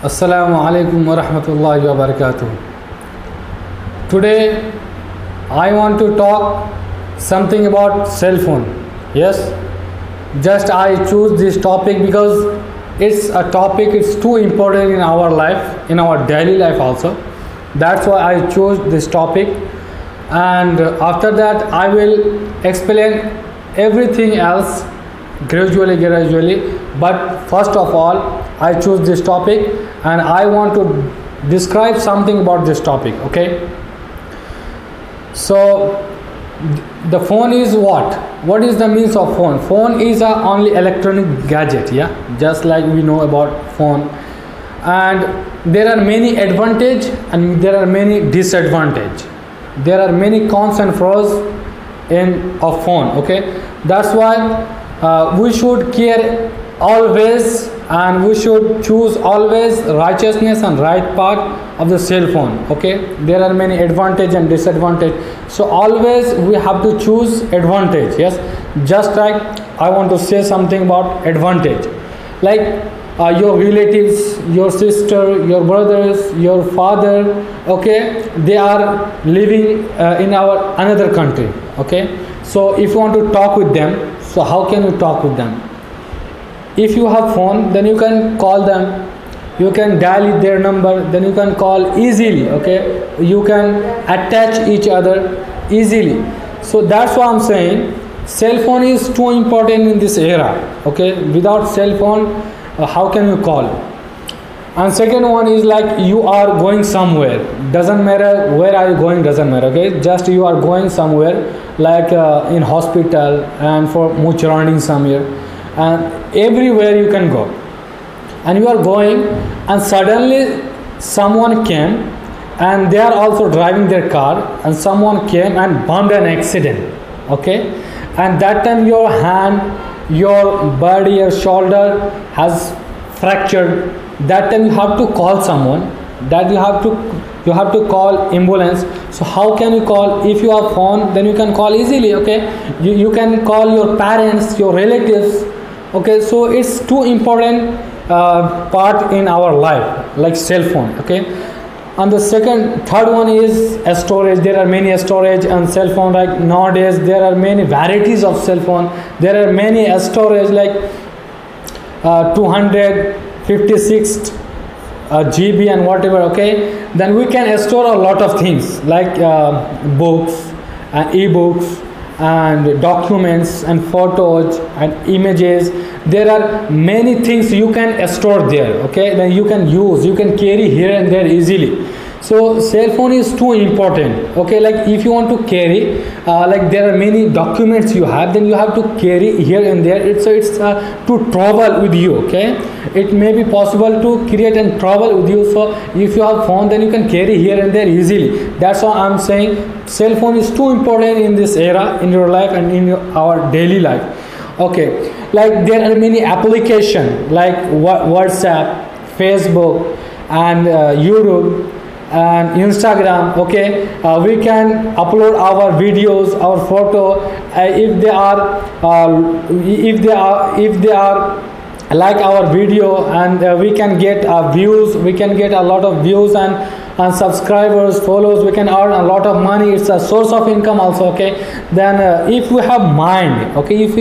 Assalamu alaikum wa rahmatullahi wa barakatuh. Today I want to talk something about cell phone. Yes, just I choose this topic because it's a topic, it's too important in our life, in our daily life also. That's why I chose this topic, and after that I will explain everything else gradually. But first of all, I choose this topic and I want to describe something about this topic. Okay, so the phone is what is the means of phone is a only electronic gadget, yeah, just like we know about phone. And there are many advantage and there are many disadvantage. There are many cons and pros in a phone. Okay, that's why we should care always, and we should choose always righteousness and right part of the cell phone. Okay, there are many advantage and disadvantage, so always we have to choose advantage. Yes, just like I want to say something about advantage, like your relatives, your sister, your brothers, your father, okay, they are living in our another country. Okay, so if you want to talk with them, so how can you talk with them? If you have phone, then you can call them, you can dial their number, then you can call easily. Okay, you can attach each other easily. So that's why I'm saying cell phone is too important in this era. Okay, without cell phone, how can you call? And second one is like you are going somewhere, doesn't matter where are you going, doesn't matter. Okay, just you are going somewhere, like in hospital and for much surrounding somewhere, and everywhere you can go, and you are going, and suddenly someone came and they are also driving their car, and someone came and bumped an accident. Okay, and that time your hand, your body, your shoulder has fractured. That time you have to call someone, that you have to call ambulance. So how can you call? If you have phone, then you can call easily. Okay, you can call your parents, your relatives. Okay, so it's too important part in our life, like cell phone. Okay, and the third one is storage. There are many storage and cell phone. Like nowadays there are many varieties of cell phone. There are many storage like 256 GB and whatever. Okay, then we can store a lot of things like books and ebooks and documents and photos and images. There are many things you can store there. Okay, then you can use, you can carry here and there easily. So cell phone is too important. Okay, like if you want to carry like there are many documents you have, then you have to carry here and there. It's to travel with you. Okay, it may be possible to create and travel with you. So if you have phone, then you can carry here and there easily. That's why I'm saying cell phone is too important in this era, in your life and in our daily life. Okay, like there are many applications like WhatsApp, Facebook, and YouTube and Instagram. Okay, we can upload our videos, our photo, if they are like our video, and we can get views, we can get a lot of views and subscribers, follows. We can earn a lot of money. It's a source of income also. Okay, then if we have mind, okay, if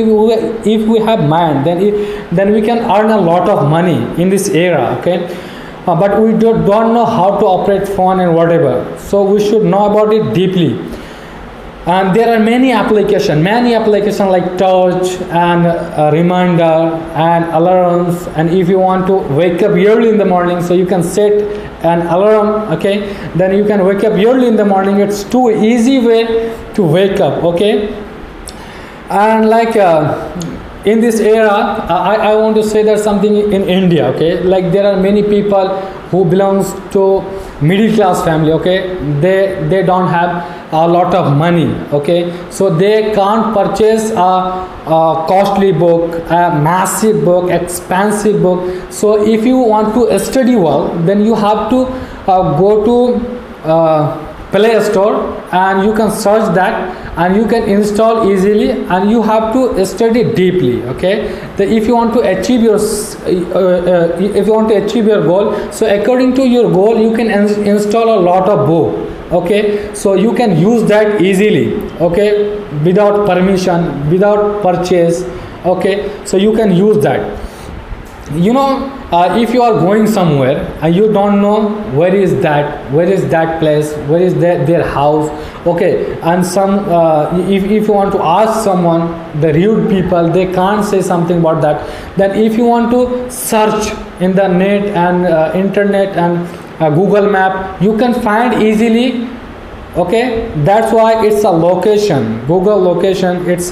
we have mind, then we can earn a lot of money in this era. Okay, but we don't know how to operate phone and whatever, so we should know about it deeply. And there are many applications like touch and reminder and alarms. And if you want to wake up early in the morning, so you can set an alarm. Okay, then you can wake up early in the morning. It's too easy way to wake up. Okay, and like in this era, I want to say that something in India. Okay, like there are many people who belongs to middle class family. Okay, they don't have a lot of money. Okay, so they can't purchase a costly book, a massive book, expensive book. So if you want to study well, then you have to go to Play Store, and you can search that and you can install easily, and you have to study deeply. Okay, if you want to achieve your goal, so according to your goal you can install a lot of book. Okay, so you can use that easily, okay, without permission, without purchase. Okay, so you can use that. If you are going somewhere and you don't know where is that place, where is their house, okay, and if you want to ask someone, the rude people, they can't say something about that, then if you want to search in the net and internet and Google Map, you can find easily. Okay, that's why it's a location, Google location, it's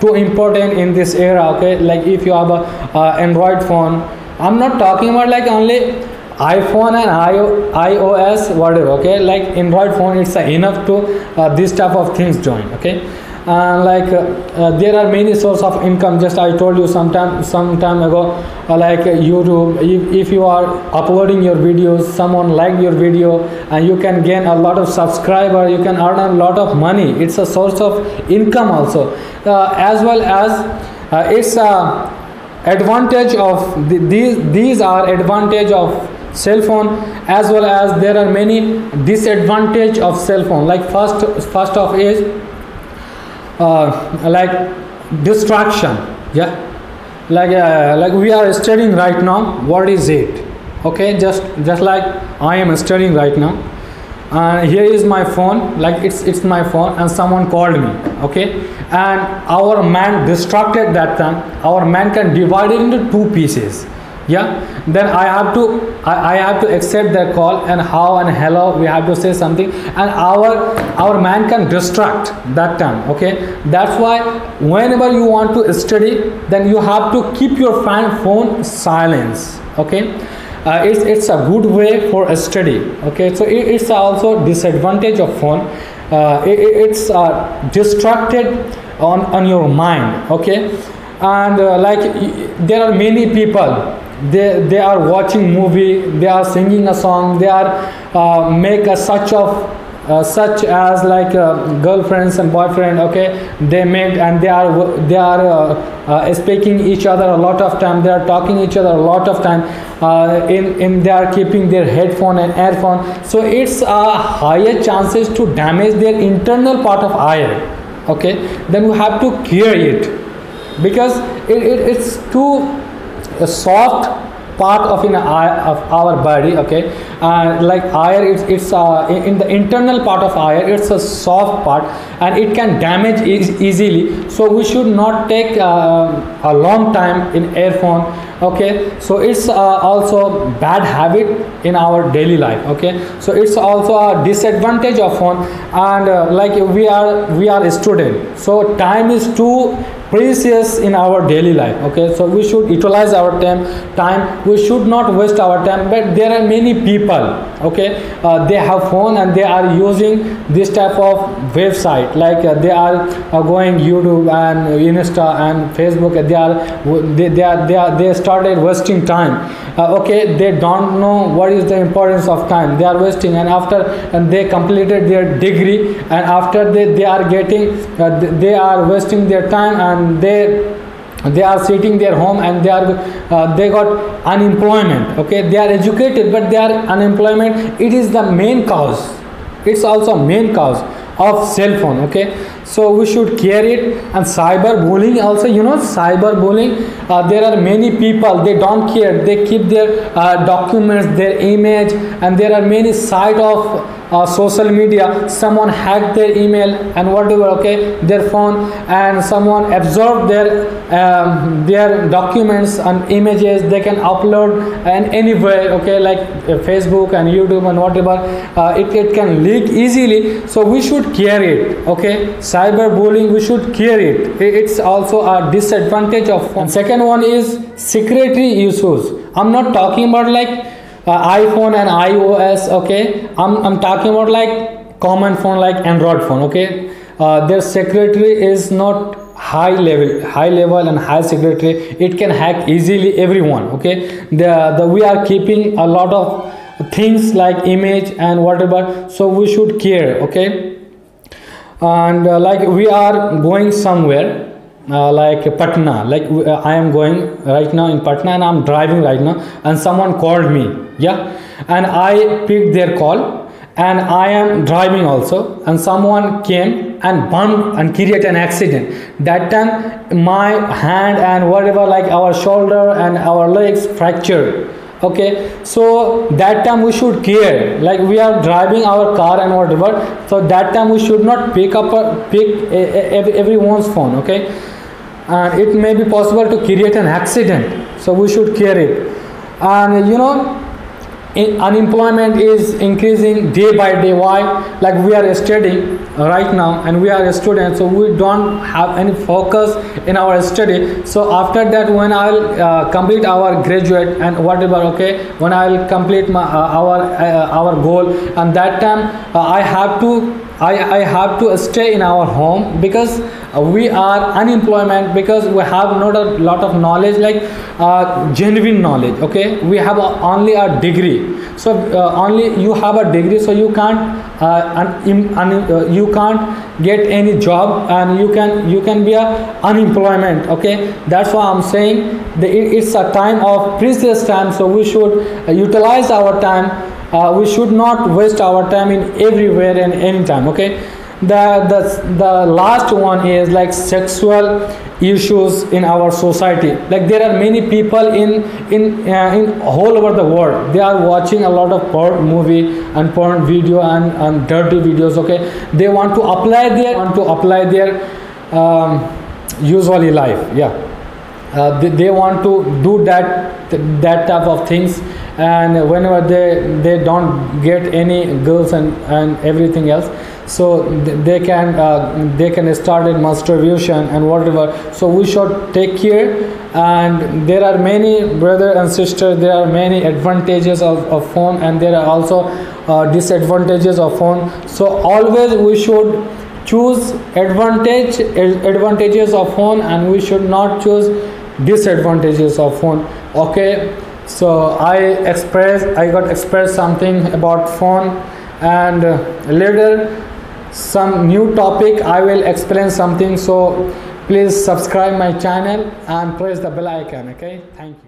too important in this era. Okay, like if you have a Android phone, I'm not talking about like only iPhone and iOS whatever. Okay, like Android phone, it's enough to this type of things join. Okay, there are many sources of income. Just I told you some time ago, like YouTube. If you are uploading your videos, someone like your video, and you can gain a lot of subscriber, you can earn a lot of money. It's a source of income also, as well as it's advantage of these are advantage of cell phone, as well as there are many disadvantage of cell phone. Like first of is like distraction. Yeah, like we are studying right now. What is it? Okay, just like I am studying right now, here is my phone, like it's my phone, and someone called me. Okay, and our man distracted that time. Our man can divide it into two pieces. Yeah, then I have to accept their call, and how and hello we have to say something, and our man can distract that time. Okay, that's why whenever you want to study, then you have to keep your phone silence. Okay, it's a good way for a study. Okay, so it's also disadvantage of phone. It's distracted on your mind. Okay, and like there are many people, they are watching movie, they are singing a song, they are make a such as like girlfriends and boyfriend. Okay, they make, and they are speaking each other a lot of time, they are talking each other a lot of time, they are keeping their headphone and earphone, so it's higher chances to damage their internal part of eye. Okay, then you have to care it, because it's too a soft part of our body. Okay, like eye, it's in the internal part of eye, it's a soft part, and it can damage easily, so we should not take a long time in earphone. Okay, so it's also bad habit in our daily life. Okay, so it's also a disadvantage of phone, and like we are a student, so time is too precious in our daily life. Okay, so we should utilize our time, we should not waste our time. But there are many people, okay, they have phone and they are using this type of website, like they are going YouTube and Insta and Facebook, they started wasting time. Okay, they don't know what is the importance of time, they are wasting, and after they completed their degree, and after they are getting they are wasting their time, and they are sitting their home, and they got unemployment. Okay, they are educated but they are unemployment. It is the main cause, it's also main cause of cell phone. Okay, so we should care it. And cyber bullying also, cyber bullying, there are many people, they don't care, they keep their documents, their image, and there are many side of social media, someone hacked their email and whatever, okay, their phone, and someone absorbed their documents and images, they can upload and anywhere. Okay, like Facebook and YouTube and whatever, it can leak easily, so we should care it. Okay, cyber bullying, we should care it. It's also a disadvantage of phone. And second one is security issues. I'm not talking about like iPhone and iOS. Okay, I'm talking about like common phone like Android phone. Okay, their security is not high level and high security. It can hack easily everyone. Okay, we are keeping a lot of things like image and whatever, so we should care. Okay, and like we are going somewhere, like Patna, like I am going right now in Patna and I'm driving right now, and someone called me, yeah, and I picked their call, and I am driving also, and someone came and bumped and created an accident. That time my hand and whatever, like our shoulder and our legs fractured. Okay, so that time we should care, like we are driving our car and whatever, so that time we should not pick everyone's phone. Okay, and it may be possible to create an accident, so we should care it. And unemployment is increasing day by day. Why? Like we are studying right now and we are a student, so we don't have any focus in our study. So after that, when I'll complete our graduate and whatever, okay, when I'll complete my our goal, and that time I have to stay in our home, because we are unemployment, because we have not a lot of knowledge, like genuine knowledge. Okay, we have only a degree, so only you have a degree, so you can't you can't get any job, and you can be a unemployment. Okay, that's why I'm saying that it's a time of precious time, so we should utilize our time. We should not waste our time in everywhere and anytime. Okay, the last one is like sexual issues in our society. Like there are many people in all over the world, they are watching a lot of porn movie and porn video and dirty videos. Okay, they want to apply their usually life. Yeah, they want to do that type of things, and whenever they don't get any girls and everything else, so they can start in masturbation and whatever. So we should take care. And there are many brothers and sisters, there are many advantages of phone, and there are also disadvantages of phone. So always we should choose advantages of phone, and we should not choose disadvantages of phone. Okay, so I got expressed something about phone, and later some new topic I will explain something. So please subscribe my channel and press the bell icon. Okay, thank you.